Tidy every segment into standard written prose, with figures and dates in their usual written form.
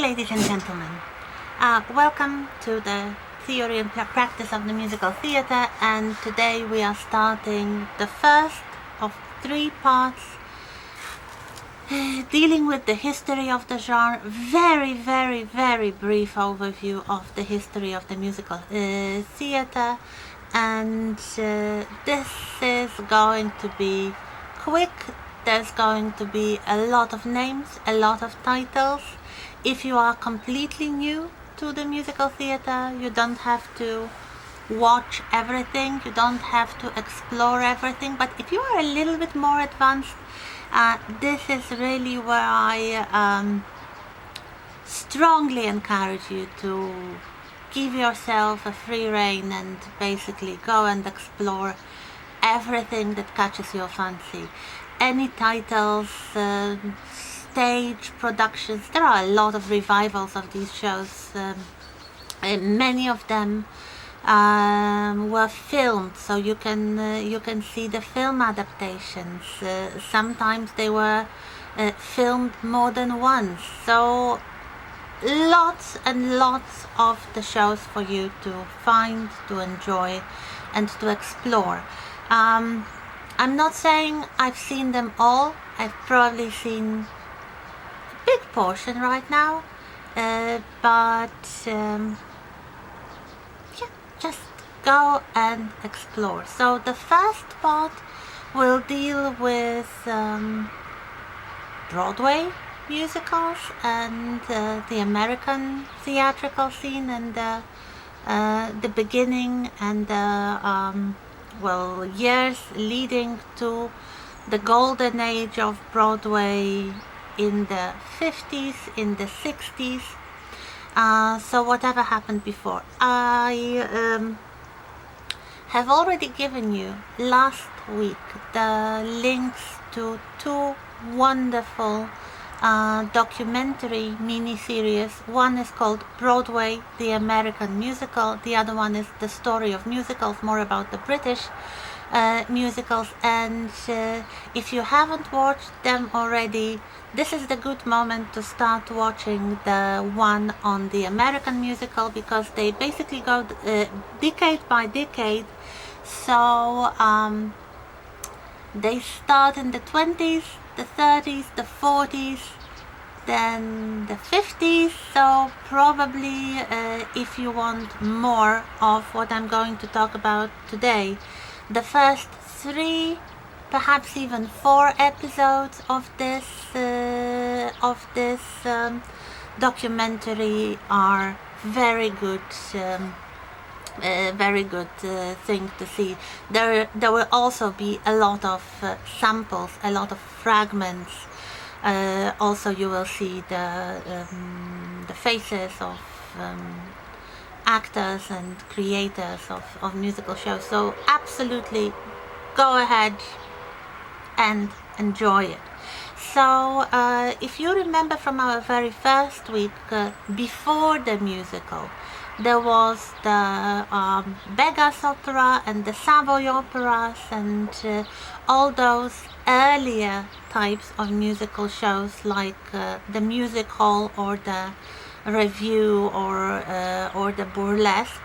ladies and gentlemen. Welcome to the theory and practice of the musical theatre, and today we are starting the first of 3 parts dealing with the history of the genre. Very brief overview of the history of the musical theatre, and this is going to be quick. There's going to be a lot of names, a lot of titles. If you are completely new to the musical theatre, you don't have to watch everything, you don't have to explore everything, but if you are a little bit more advanced, this is really where I strongly encourage you to give yourself a free rein and basically go and explore everything that catches your fancy. Any titles, stage productions, there are a lot of revivals of these shows. Many of them were filmed, so you can see the film adaptations. Sometimes they were filmed more than once, so lots and lots of the shows for you to find, to enjoy and to explore. I'm not saying I've seen them all. I've probably seen a big portion right now, but yeah, just go and explore. So the first part will deal with Broadway musicals and the American theatrical scene, and the beginning and the years leading to the golden age of Broadway in the 50s, in the 60s. So whatever happened before. I have already given you last week the links to 2 wonderful documentary mini-series. One is called Broadway, the American Musical. The other one is The Story of Musicals, more about the British musicals. And if you haven't watched them already, this is the good moment to start watching the one on the American musical, because they basically go decade by decade. So they start in the 20s, the 30s, the 40s, then the 50s. So probably if you want more of what I'm going to talk about today, the first 3, perhaps even 4 episodes of this documentary are very good. Very good thing to see. There will also be a lot of samples, a lot of fragments. Also, you will see the faces of actors and creators of musical shows. So absolutely go ahead and enjoy it. So if you remember from our very first week, before the musical, there was the Beggars Opera and the Savoy Operas and all those earlier types of musical shows, like the music hall or the revue or the burlesque.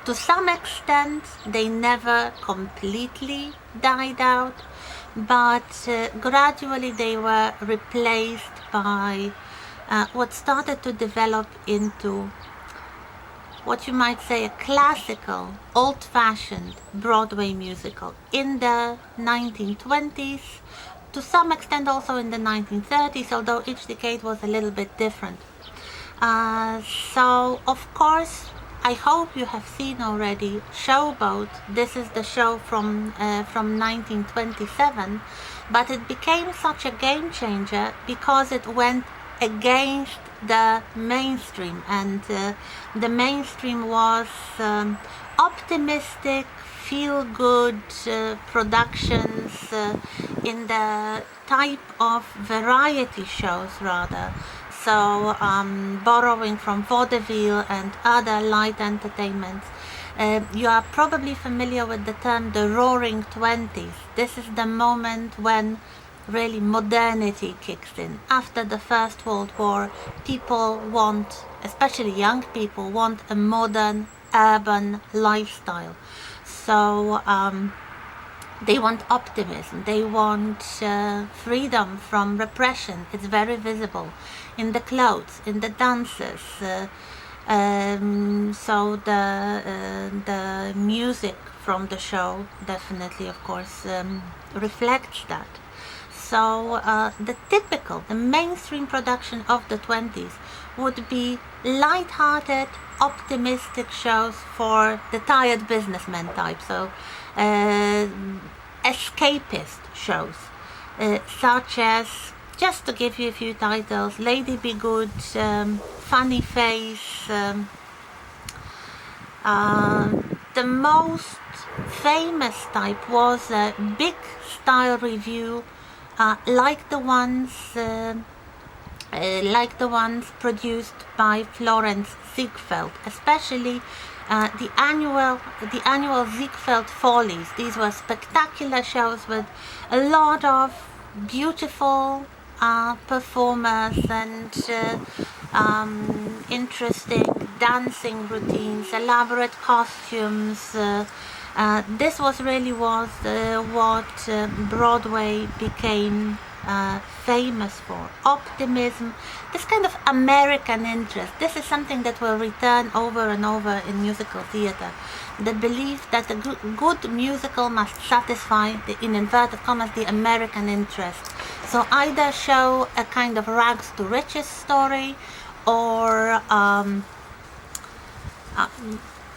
To some extent, they never completely died out, but gradually they were replaced by what started to develop into what you might say a classical, old-fashioned Broadway musical in the 1920s, to some extent also in the 1930s, although each decade was a little bit different. So of course, I hope you have seen already Showboat. This is the show from 1927, but it became such a game changer because it went against the mainstream, and the mainstream was optimistic, feel-good productions in the type of variety shows rather. So borrowing from vaudeville and other light entertainments. You are probably familiar with the term the Roaring Twenties. This is the moment when really modernity kicks in. After the First World War, people want, especially young people, want a modern urban lifestyle. So they want optimism, they want freedom from repression. It's very visible in the clothes, in the dances. So the music from the show definitely, of course, reflects that. So the mainstream production of the 20s would be light-hearted, optimistic shows for the tired businessman type. So escapist shows, such as, just to give you a few titles, Lady Be Good, Funny Face. The most famous type was a big style review, like the ones produced by Florence Ziegfeld, especially the annual Ziegfeld Follies. These were spectacular shows with a lot of beautiful performers and interesting dancing routines, elaborate costumes. This was what Broadway became famous for. Optimism, this kind of American interest. This is something that will return over and over in musical theater. The belief that a good musical must satisfy, in inverted commas, the American interest. So either show a kind of rags to riches story, or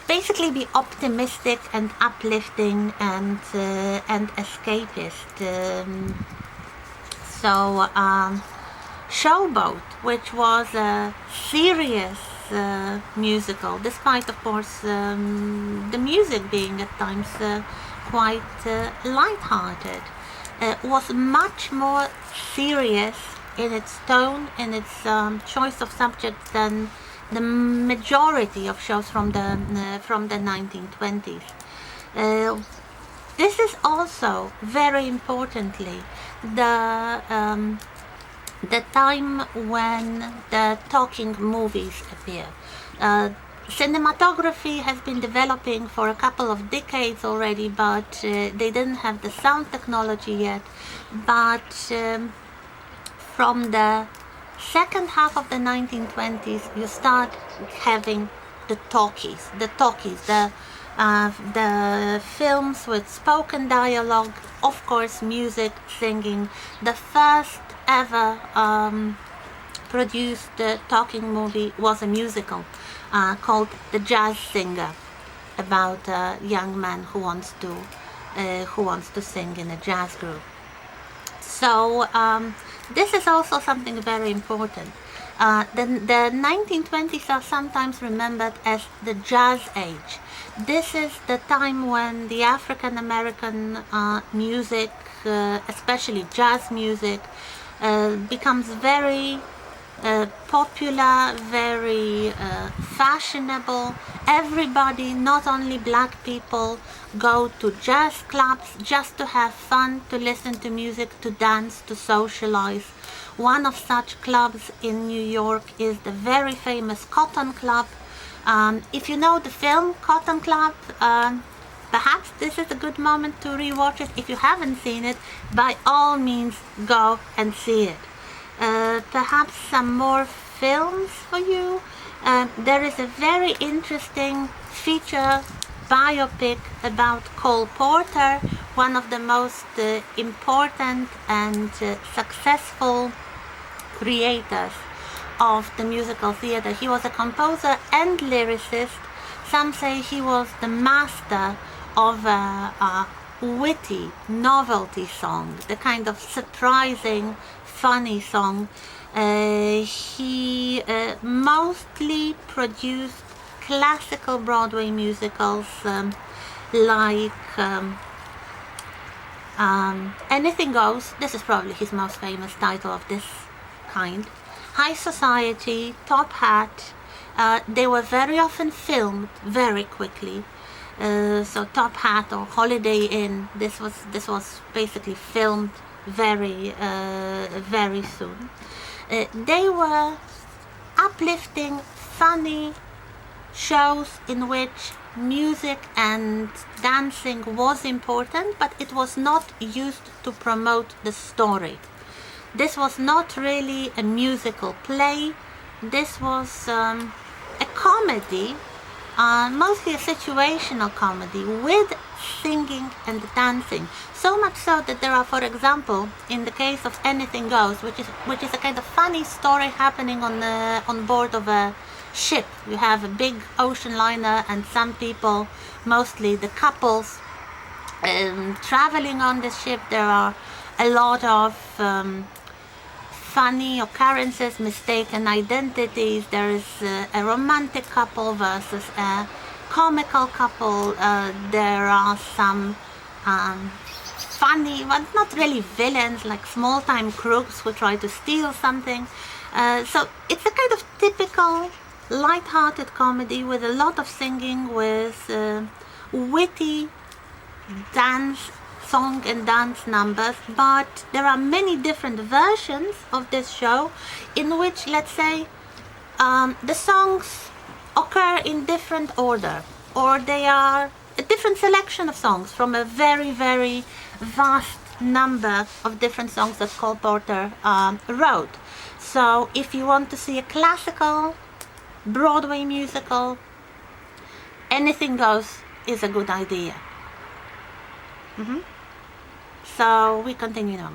basically be optimistic and uplifting and escapist. So Showboat, which was a serious musical, despite of course the music being at times quite light-hearted, was much more serious in its tone, in its choice of subjects than the majority of shows from the 1920s. This is also, very importantly, the time when the talking movies appear. Cinematography has been developing for a couple of decades already, but they didn't have the sound technology yet. But from the second half of the 1920s, you start having the talkies, the films with spoken dialogue, of course, music, singing. The first ever produced talking movie was a musical called The Jazz Singer, about a young man who wants to sing in a jazz group. So this is also something very important. The 1920s are sometimes remembered as the Jazz Age. This is the time when the African American music, especially jazz music, becomes very popular, very fashionable. Everybody, not only black people, go to jazz clubs just to have fun, to listen to music, to dance, to socialize. One of such clubs in New York is the very famous Cotton Club. If you know the film Cotton Club, perhaps this is a good moment to rewatch it. If you haven't seen it, by all means go and see it. Perhaps some more films for you. There is a very interesting feature biopic about Cole Porter, one of the most important and successful creators of the musical theater. He was a composer and lyricist. Some say he was the master of a witty novelty song, the kind of surprising, funny song. He mostly produced classical Broadway musicals like Anything Goes. This is probably his most famous title of this kind. High Society, Top Hat. They were very often filmed very quickly. So Top Hat or Holiday Inn, this was basically filmed very soon. They were uplifting, funny shows in which music and dancing was important, but it was not used to promote the story. This was not really a musical play. This was a comedy, mostly a situational comedy with singing and dancing. So much so that there are, for example, in the case of Anything Goes, which is a kind of funny story happening on board of a ship. You have a big ocean liner and some people, mostly the couples, traveling on the ship. There are a lot of funny occurrences, mistaken identities. There is a romantic couple versus a comical couple. There are some funny, well, not really villains, like small-time crooks who try to steal something. So it's a kind of typical light-hearted comedy with a lot of singing, with witty song and dance numbers, but there are many different versions of this show in which, let's say, the songs occur in different order, or they are a different selection of songs from a very vast number of different songs that Cole Porter wrote. So if you want to see a classical Broadway musical, Anything Goes is a good idea. So we continue now.